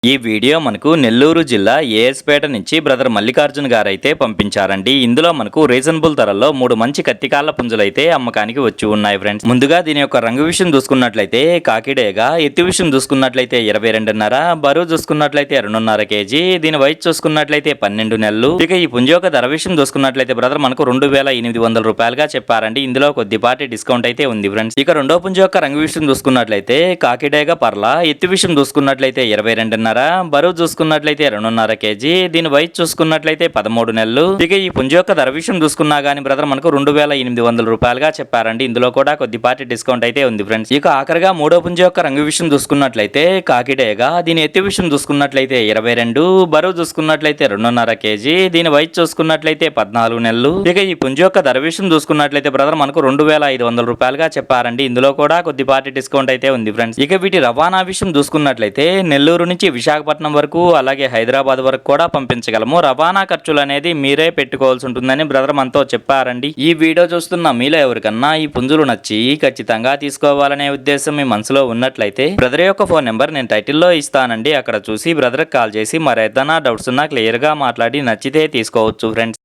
ఈ వీడియో మనకు నెల్లూరు జిల్లా ఏఎస్పేట నుంచి బ్రదర్ మల్లికార్జున్ గారు అయితే పంపించారండి. ఇందులో మనకు రీజనబుల్ ధరల్లో 3 మంచి కత్తికాళ్ళ పుంజులు అయితే అమ్మకానికి వచ్చి ఉన్నాయి ఫ్రెండ్స్. ముందుగా దీని యొక్క రంగు విషయం చూసుకున్నట్లయితే కాకిడేగా, ఎత్తు విషయం చూసుకున్నట్లయితే 22.5, బరువు చూసుకున్నట్లయితే 2.5 కేజీ, దీని వయసు చూసుకున్నట్లయితే 12 నెలలు. ఇక ఈ పుంజు యొక్క ధర విషయం చూసుకున్నట్లయితే బ్రదర్ మనకు 2,800 రూపాయలుగా చెప్పారండి. ఇందులో కొద్దిపాటి డిస్కౌంట్ అయితే ఉంది ఫ్రెండ్స్. ఇక రెండో పుంజు యొక్క రంగు విషయం చూసుకున్నట్లయితే కాకిడేగా పర్ల, ఎత్తు విషయం చూసుకున్నట్లయితే 22.5, బరువు చూసుకున్నట్లయితే 2.5 కేజీ, దీని వయసు చూసుకున్నట్లయితే 13 నెలలు. ఇక ఈ పుంజు యొక్క ధర విషయం చూసుకున్నా గానీ బ్రదర్ మనకు 2,800 రూపాయలుగా చెప్పారండి. ఇందులో కూడా కొద్దిపాటి డిస్కౌంట్ అయితే ఉంది ఫ్రెండ్స్. ఇక ఆఖరిగా మూడో పుంజు యొక్క రంగు విషయం చూసుకున్నట్లయితే కాకిడేగా, దీని ఎత్తు విషయం చూసుకున్నట్లయితే 22, బరువు చూసుకున్నట్లయితే 2.5 కేజీ, దీని వయసు చూసుకున్నట్లయితే 14 నెలలు. ఇక ఈ పుంజు యొక్క ధర విషయం చూసుకున్నట్లయితే బ్రదర్ మనకు 2,500 రూపాయలుగా చెప్పారండి. ఇందులో కూడా కొద్దిపాటి డిస్కౌంట్ అయితే ఉంది ఫ్రెండ్స్. ఇక వీటి రవాణా విషయం చూసుకున్నట్లయితే నెల్లూరు నుంచి విశాఖపట్నం వరకు అలాగే హైదరాబాద్ వరకు కూడా పంపించగలము. రవాణా ఖర్చులు అనేది మీరే పెట్టుకోవాల్సి ఉంటుందని బ్రదర్ మనతో చెప్పారండి. ఈ వీడియో చూస్తున్న మీలో ఎవరికన్నా ఈ పుంజులు నచ్చి ఖచ్చితంగా తీసుకోవాలనే ఉద్దేశం మీ మనసులో ఉన్నట్లయితే బ్రదర్ యొక్క ఫోన్ నెంబర్ నేను టైటిల్లో ఇస్తానండి. అక్కడ చూసి బ్రదర్ కాల్ చేసి మరేదైనా డౌట్స్ ఉన్నా క్లియర్ గా మాట్లాడి నచ్చితే తీసుకోవచ్చు ఫ్రెండ్స్.